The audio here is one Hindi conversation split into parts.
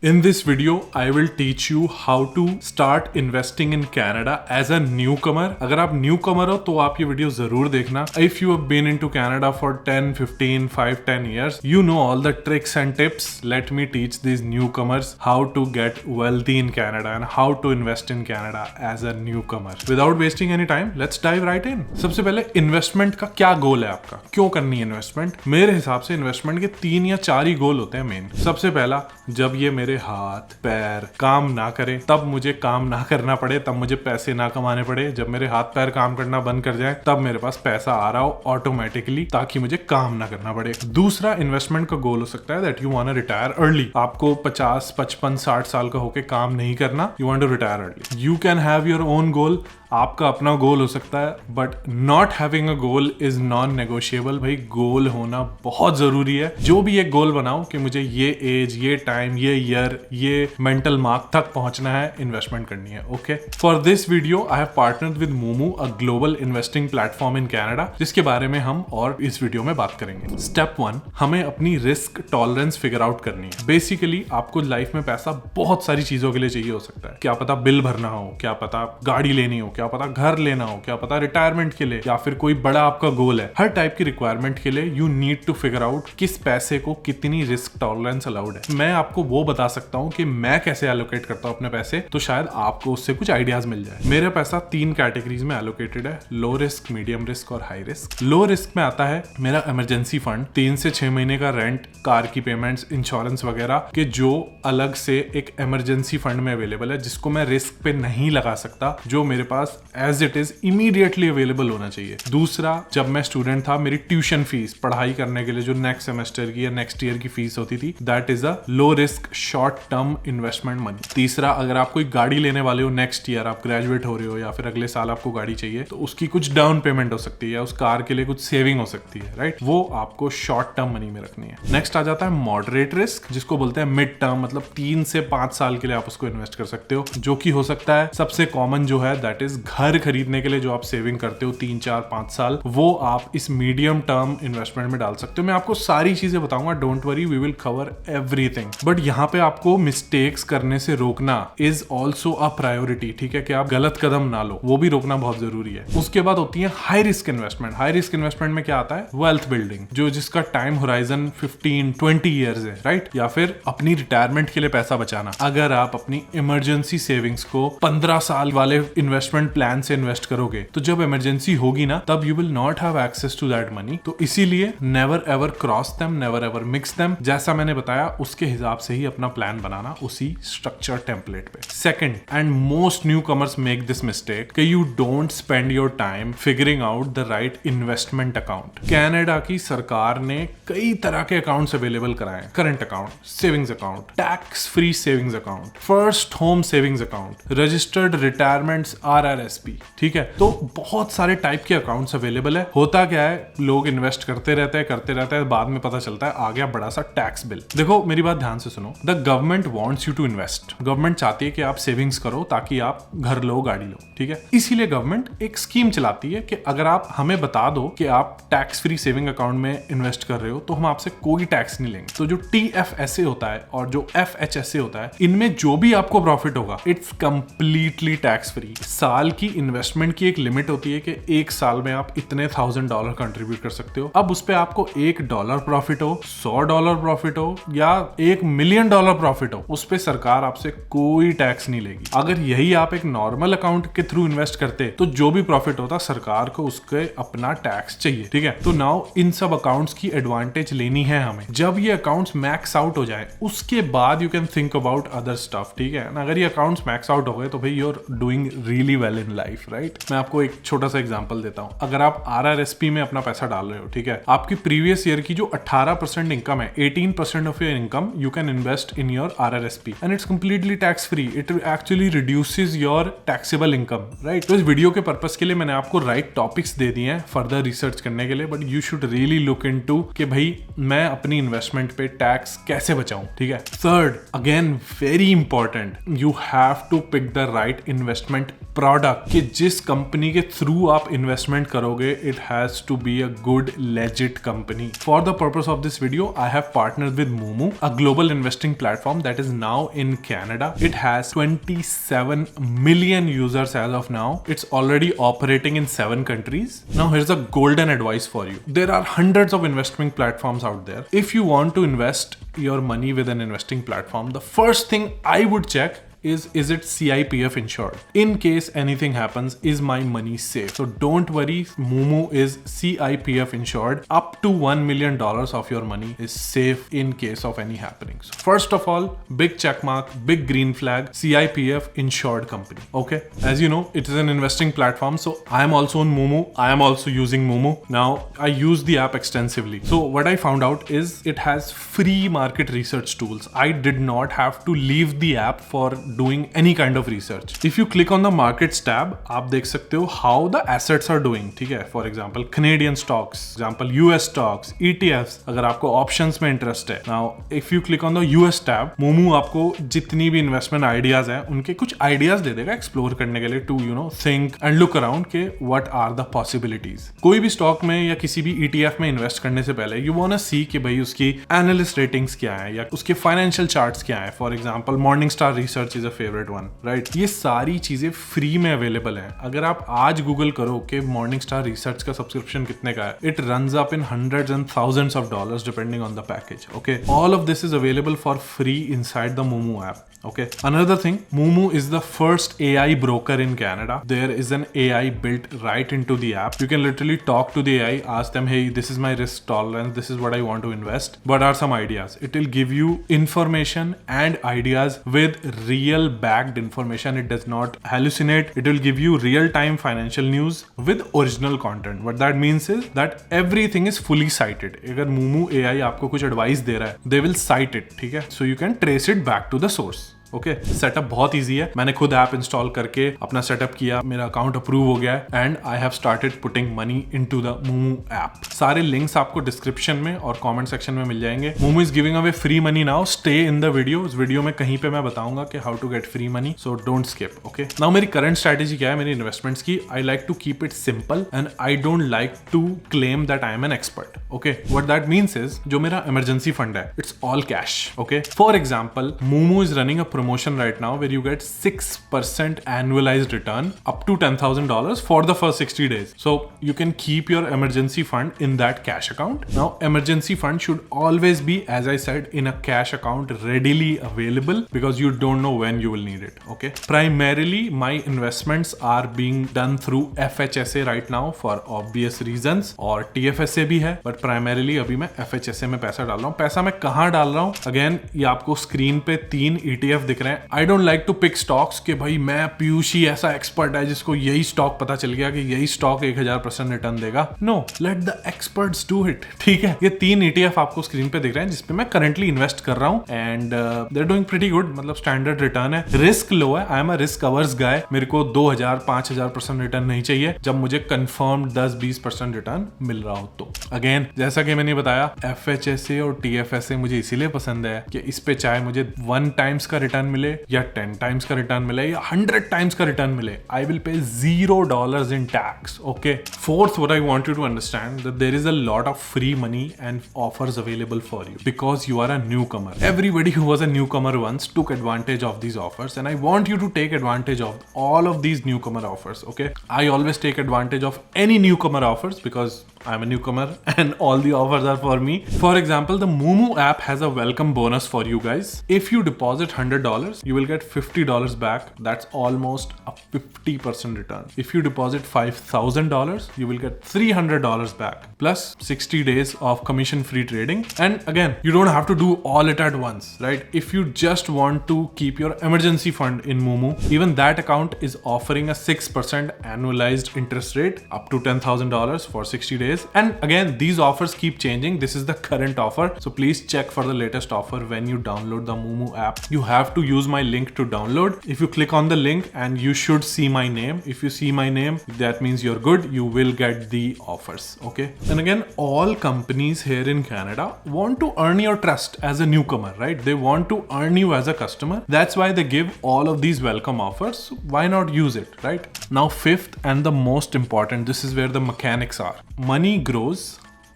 In this video, I will teach you how to start investing in Canada as a newcomer. अगर आप newcomer हो तो आप ये वीडियो जरूर देखना. If you have been into Canada for 10, 15, 5, 10 years, you know all the tricks and tips. Let me teach these newcomers how to get wealthy in Canada and how to invest in Canada as a newcomer. Without wasting any time, let's dive right in. सबसे पहले इन्वेस्टमेंट का क्या गोल है आपका, क्यों करनी है इन्वेस्टमेंट? मेरे हिसाब से इन्वेस्टमेंट के 3 या 4 ही गोल होते हैं मेन. सबसे पहला, जब ये मेरे हाथ पैर काम ना करे, तब मुझे काम ना करना पड़े, तब मुझे पैसे ना कमाने पड़े. जब मेरे हाथ पैर काम करना बंद कर जाए, तब मेरे पास पैसा आ रहा हो ऑटोमेटिकली, ताकि मुझे काम ना करना पड़े. दूसरा इन्वेस्टमेंट का गोल हो सकता है that you want to retire early. आपको 50, 55, 60 साल का होके काम नहीं करना, you want to retire early. You can have your own goal. आपका अपना गोल हो सकता है, but not having a goal is non negotiable. भाई गोल होना बहुत जरूरी है. जो भी एक गोल बनाओ कि मुझे ये एज, ये टाइम, ये ईयर, ये मेंटल मार्क तक पहुंचना है, इन्वेस्टमेंट करनी है. Okay, for this video I have partnered with Moomoo, a global investing platform in Canada, जिसके बारे में हम और इस वीडियो में बात करेंगे. स्टेप 1, हमें अपनी रिस्क टॉलरेंस फिगर आउट करनी है. बेसिकली आपको लाइफ में पैसा बहुत सारी चीजों के लिए चाहिए हो सकता है. क्या पता बिल भरना हो, क्या पता गाड़ी लेनी हो, क्या पता घर लेना हो, क्या पता रिटायरमेंट के लिए, या फिर कोई बड़ा आपका गोल है. हर टाइप की रिक्वायरमेंट के लिए you need to figure out किस पैसे को कितनी रिस्क टॉलरेंस अलाउड है. मैं आपको वो बता सकता हूँ कि मैं कैसे एलोकेट करता हूँ अपने पैसे, तो शायद आपको उससे कुछ आइडियाज मिल जाए. मेरा पैसा 3 कैटेगरीज में एलोकेटेड है: लो रिस्क, मीडियम रिस्क और हाई रिस्क. लो रिस्क में आता है मेरा इमरजेंसी फंड, 3 से 6 महीने का रेंट, कार की पेमेंट्स, इंश्योरेंस वगैरह के, जो अलग से एक इमरजेंसी फंड में अवेलेबल है, जिसको मैं रिस्क पे नहीं लगा सकता, जो मेरे पास as it is immediately available होना चाहिए. दूसरा, जब मैं स्टूडेंट था, मेरी ट्यूशन फीस पढ़ाई करने के लिए जो नेक्स्ट सेमेस्टर की या नेक्स्ट ईयर की फीस होती थी, that is a low risk short term investment money. तीसरा, अगर आप कोई गाड़ी लेने वाले हो नेक्स्ट ईयर, आप ग्रेजुएट हो रहे हो या फिर अगले साल आपको गाड़ी चाहिए, तो उसकी कुछ डाउन पेमेंट हो सकती है या उस कार के लिए कुछ सेविंग हो सकती है, राइट? वो आपको शॉर्ट टर्म मनी में रखनी है. नेक्स्ट आ जाता है मॉडरेट रिस्क, जिसको बोलते हैं मिड टर्म, मतलब 3 से 5 साल के लिए आप उसको इन्वेस्ट कर सकते हो, जो कि हो सकता है सबसे कॉमन जो है दैट इज घर खरीदने के लिए जो आप सेविंग करते हो 3, 4, 5 साल, वो आप इस मीडियम टर्म इन्वेस्टमेंट में डाल सकते हो. मैं आपको सारी चीजें बताऊंगा, don't worry, we will cover everything. But यहाँ पे आपको मिस्टेक्स करने से रोकना इज ऑल्सो अ प्रायोरिटी. ठीक है, कि आप गलत कदम ना लो, वो भी रोकना बहुत जरूरी है. उसके बाद होती है high risk investment. High risk investment में क्या आता है? वेल्थ बिल्डिंग, जो जिसका टाइम होराइजन 15, 20 ईयर्स है, राइट? या फिर अपनी रिटायरमेंट के लिए पैसा बचाना. अगर आप अपनी इमरजेंसी सेविंग्स को 15 साल वाले इन्वेस्टमेंट प्लान से इन्वेस्ट करोगे, तो जब इमरजेंसी होगी ना, तब you will not have access to that money. तो इसीलिए never ever cross them, never ever mix them. जैसा मैंने बताया उसके हिसाब से ही अपना प्लान बनाना, उसी स्ट्रक्चर टेम्पलेट पे. Second and most newcomers make this mistake कि you don't spend your time figuring out the right investment account. Canada की सरकार ने कई तरह के अकाउंट्स अवेलेबल कराए हैं: current account, savings account, tax free savings account, first home savings account, registered retirements RRSP. ठीक है, तो बहुत सारे टाइप के अकाउंट्स अवेलेबल है. होता क्या है, लोग इन्वेस्ट करते रहते हैं, बाद में पता चलता है आ गया बड़ा सा टैक्स बिल. देखो मेरी बात ध्यान से सुनो. The government wants you to invest. Government चाहती है कि आप सेविंग्स करो ताकि आप घर लो, गाड़ी लो. ठीक है, इसीलिए गवर्नमेंट एक स्कीम चलाती है कि अगर आप हमें बता दो कि आप टैक्स फ्री सेविंग अकाउंट में इन्वेस्ट कर रहे हो, तो हम आपसे कोई टैक्स नहीं लेंगे. तो जो TFSA होता है और जो FHSA होता है, इनमें जो भी आपको प्रॉफिट होगा, इट्स कंप्लीटली टैक्स फ्री. साल की इन्वेस्टमेंट की एक लिमिट होती है कि 1 साल में आप इतने $1000 कंट्रीब्यूट कर सकते हो. अब उस पे आपको $1 प्रॉफिट हो, $100 प्रॉफिट हो या $1 मिलियन प्रॉफिट हो, उस पे सरकार आपसे कोई टैक्स नहीं लेगी. अगर यही आप एक नॉर्मल अकाउंट के थ्रू इन्वेस्ट करते, तो जो भी प्रॉफिट होता, सरकार को उसके अपना टैक्स चाहिए. ठीक है, तो नाउ इन सब अकाउंट्स की एडवांटेज लेनी है हमें. जब ये अकाउंट्स मैक्स आउट हो जाए, उसके बाद you can think about other stuff. ठीक है, अगर ये अकाउंट्स मैक्स आउट हो गए, तो भाई you are doing really well in life, right? मैं आपको एक छोटा सा एग्जांपल देता हूं. अगर आप RRSP में अपना पैसा डाल रहे हो, ठीक है, आपकी प्रीवियस ईयर की जो 18% इनकम है, 18% of your income you can invest in your RRSP and it's completely tax free. It actually reduces your taxable income, right? तो इस वीडियो के पर्पस के लिए मैंने आपको राइट टॉपिक्स दे दिए हैं फर्दर रिसर्च करने के लिए, but you should really look into कि भाई मैं अपनी इन्वेस्टमेंट पे टैक्स कैसे बचाऊं. ठीक है. Third, again very important, you have to pick the right investment product. कि जिस कंपनी के थ्रू आप इन्वेस्टमेंट करोगे, it has to be a good legit company. For the purpose of this video, I have partnered with Moomoo, a global investing platform platform that is now in Canada. It has 27 million users as of now. It's already operating in 7 countries. Now here's a golden advice for you. There are hundreds of investing platforms out there. If you want to invest your money with an investing platform, the first thing I would check is it CIPF insured? In case anything happens, is my money safe? So don't worry, Moomoo is CIPF insured. Up to $1 million of your money is safe in case of any happenings. First of all, big check mark, big green flag, CIPF insured company. Okay, as you know, it is an investing platform, so I am also on Moomoo. I am also using Moomoo. Now I use the app extensively. So what I found out is it has free market research tools. I did not have to leave the app for doing any kind of research. If you click on the markets tab, आप देख सकते हो how the assets are doing. ठीक है, for example Canadian stocks, example US stocks, ETFs, अगर आपको options में interest है. Now if you click on the US tab, Moomoo आपको जितनी भी investment ideas हैं उनके कुछ ideas दे देगा explore करने के लिए, to think and look around के what are the possibilities. कोई भी stock में या किसी भी ETF में invest करने से पहले you wanna see कि भाई उसकी analyst ratings क्या है या उसके financial charts क्या है. For example Morningstar Research is a favorite one, right? ये सारी चीजें फ्री में अवेलेबल हैं. अगर आप आज गूगल करो कि Morningstar Research का सब्सक्रिप्शन कितने का है, it runs up in hundreds and thousands of dollars depending on the package. Okay, all of this is available for free inside the Moomoo app. Okay, another thing, Moomoo is the first AI broker in Canada. There is an AI built right into the app. You can literally talk to the AI, ask them, hey, this is my risk tolerance, this is what I want to invest, what are some ideas? It will give you information and ideas with real backed information. It does not hallucinate. It will give you real time financial news with original content. What that means is that everything is fully cited. अगर Moomoo AI आपको कुछ advice दे रहा है, they will cite it, ठीक है? So you can trace it back to the source. Okay, setup बहुत इजी है. मैंने खुद ऐप इंस्टॉल करके अपना सेटअप किया, मेरा अकाउंट अप्रूव हो गया है and I have started putting money into the Moomoo app. सारे लिंक्स आपको डिस्क्रिप्शन में और कमेंट सेक्शन में मिल जाएंगे. Moomoo is giving away free money now. Stay in the video. इस वीडियो में कहीं पे मैं बताऊंगा कि how to get free money, so don't skip. Okay, now मेरी करंट स्ट्रेटेजी क्या है मेरी इन्वेस्टमेंट्स की? I like to keep it simple and I don't like to claim that I am an expert. Okay, what that means is जो मेरा इमरजेंसी फंड है, it's all cash. Okay, for example Moomoo is running a promotion right now where you get 6% annualized return up to $10,000 for the first 60 days. So you can keep your emergency fund in that cash account. Now emergency fund should always be, as I said, in a cash account readily available because you don't know when you will need it. Okay. Primarily my investments are being done through FHSA right now for obvious reasons और TFSA भी है, but primarily अभी मैं FHSA में पैसा डाल रहा हूँ. पैसा मैं कहाँ डाल रहा हूँ? Again, ये आपको स्क्रीन पे 3 ETF दिख रहे हैं. I don't like to pick stocks कि भाई मैं पीयूष ही ऐसा एक्सपर्ट है जिसको यही स्टॉक पता चल गया कि यही स्टॉक 1000% रिटर्न देगा. No, let the experts do it. ठीक है, ये 3 ETF आपको स्क्रीन पे दिख रहे हैं जिसपे मैं करंटली इन्वेस्ट कर रहा हूँ and they are doing pretty good. मतलब स्टैंडर्ड रिटर्न है, रिस्क लो है. I am a risk averse guy. मेरे को 2000-5000% रिटर्न नहीं चाहिए जब मुझे कंफर्म 10-20% रिटर्न मिल रहा हो तो. अगेन, जैसा कि मैंने बताया, FHSA और TFSA मुझे इसीलिए पसंद है कि इस पे चाहे मुझे 1 टाइम्स का रिटर्न मिले या 10 टाइम्स का रिटर्न मिले या 100 टाइम्स का रिटर्न मिले, I will pay $0 in tax. Okay. Fourth, what I want you to understand that there is a lot of free money and offers available for you because you are a newcomer. Everybody who was a newcomer once took advantage of these offers and I want you to take advantage of all of these newcomer offers. Okay. I always take advantage of any newcomer offers because I'm a newcomer and all the offers are for me. For example, the Moomoo app has a welcome bonus for you guys. If you deposit $100, you will get $50 back. That's almost a 50% return. If you deposit $5,000, you will get $300 back plus 60 days of commission free trading. And again, you don't have to do all it at once, right? If you just want to keep your emergency fund in Moomoo, even that account is offering a 6% annualized interest rate up to $10,000 for 60 days. And again, these offers keep changing. This is the current offer, so please check for the latest offer when you download the Moomoo app. You have to use my link to download. If you click on the link, and you should see my name. If you see my name, that means you're good. You will get the offers. Okay. And again, all companies here in Canada want to earn your trust as a newcomer, right? They want to earn you as a customer. That's why they give all of these welcome offers. Why not use it, right? Now, fifth and the most important, this is where the mechanics are. Money grows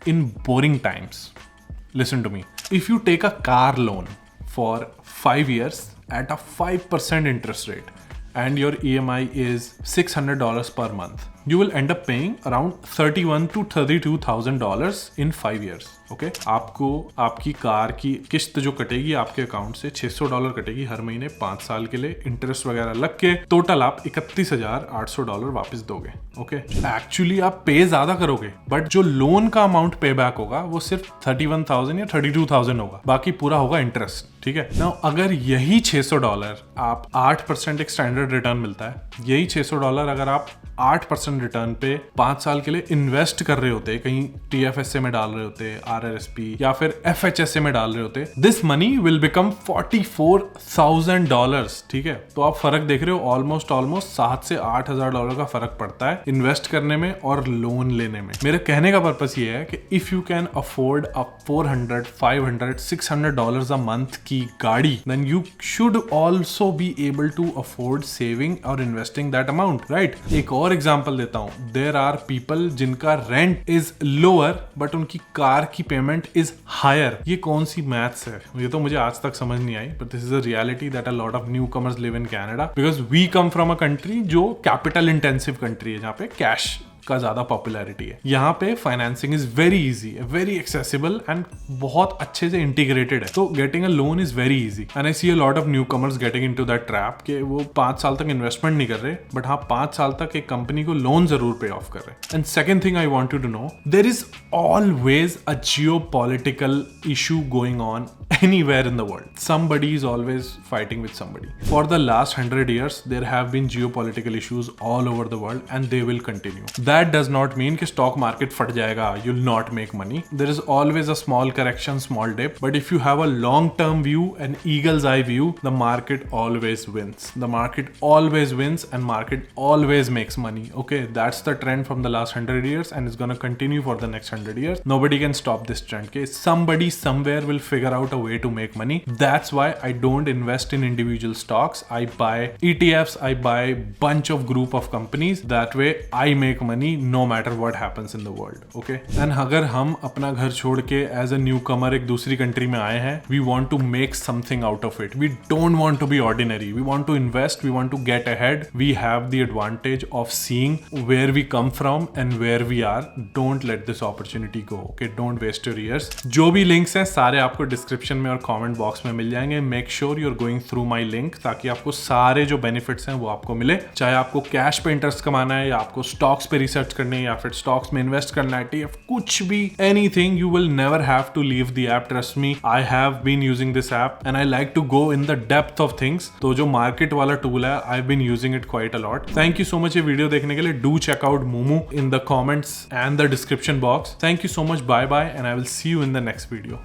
in boring times. Listen to me. If you take a car loan for 5 years at a 5% interest rate and your EMI is $600 per month, you will end up paying around $31,000 to $32,000 in 5 years. Okay आपको आपकी कार की किस्त जो कटेगी आपके अकाउंट से $600 कटेगी हर महीने 5 साल के लिए, इंटरेस्ट वगैरह लग के टोटल आप $31,800 वापस दोगे. ओके एक्चुअली आप पे ज्यादा करोगे बट जो लोन का अमाउंट पे बैक होगा वो सिर्फ 31,000 या 32,000 होगा, बाकी पूरा होगा इंटरेस्ट. ठीक है ना. अगर यही $600 आप 8% एक स्टैंडर्ड रिटर्न मिलता है, यही $600 अगर आप 8% रिटर्न पे 5 साल के लिए इन्वेस्ट कर रहे होते, कहीं TFSA में डाल रहे होते, RRSP या फिर FHSA में डाल रहे होते, दिस मनी विल बिकम $44,000. ठीक है, तो आप फर्क देख रहे हो, ऑलमोस्ट $7,000 से $8,000 का फर्क पड़ता है इन्वेस्ट करने में और लोन लेने में. मेरे कहने का पर्पस ये है कि if you can afford a $400, $500, $600 a month की गाड़ी, then you should also be able to afford saving और इन्वेस्टिंग दैट अमाउंट, राइट. एक और एग्जाम्पल देता हूं. देयर आर पीपल जिनका रेंट इज लोअर बट उनकी कार की पेमेंट इज हायर. ये कौन सी मैथ्स है, ये तो मुझे आज तक समझ नहीं आई, but this is a reality that a lot of newcomers live in Canada because we come from a country जो कैपिटल इंटेंसिव कंट्री है, जहां पे कैश का ज्यादा पॉपुलैरिटी है. यहाँ पे financing is very easy, very accessible and बहुत अच्छे से इंटीग्रेटेड है. तो getting a loan is very easy and I see a lot of newcomers getting into that trap कि वो 5 साल तक इन्वेस्टमेंट नहीं कर रहे बट हाँ 5 साल तक एक कंपनी को लोन जरूर पे ऑफ कर रहे. And second thing I want you to know, there is always a geopolitical issue going on anywhere in the world. Somebody is always fighting with somebody. For the last 100 years, there have been geopolitical issues all over the world and they will continue. That does not mean कि stock market फट जाएगा, you'll not make money. There is always a small correction, small dip. But if you have a long-term view, an eagle's eye view, the market always wins. The market always wins and market always makes money. Okay, that's the trend from the last 100 years and it's gonna continue for the next 100 years. Nobody can stop this trend. Okay, somebody somewhere will figure out a way to make money. That's why I don't invest in individual stocks. I buy ETFs, I buy bunch of group of companies. That way I make money no matter what happens in the world. Okay? And अगर हम अपना घर छोड़ के as a newcomer एक दूसरी country में आए हैं, we want to make something out of it. We don't want to be ordinary. We want to invest. We want to get ahead. We have the advantage of seeing where we come from and where we are. Don't let this opportunity go. Okay? Don't waste your years. जो भी links हैं सारे आपको description में और कमेंट बॉक्स में मिल जाएंगे. Make sure you are going through my link ताकि आपको सारे जो बेनिफिट्स हैं वो आपको मिले. चाहे आपको कैश पे इंटरेस्ट कमाना है या आपको स्टॉक्स पे रिसर्च करनी है या फिर स्टॉक्स में इन्वेस्ट करना है, TF कुछ भी, anything, you will never have to leave the app. Trust me, I have been using this app and I like to go in the depth of things. तो जो मार्केट वाला टूल है, I have been using it quite a lot. Thank you so much ये वीडियो देखने के लिए. Do check out Moomoo in the comments and the description box. Thank you so much. Bye bye and I will see you in the next video.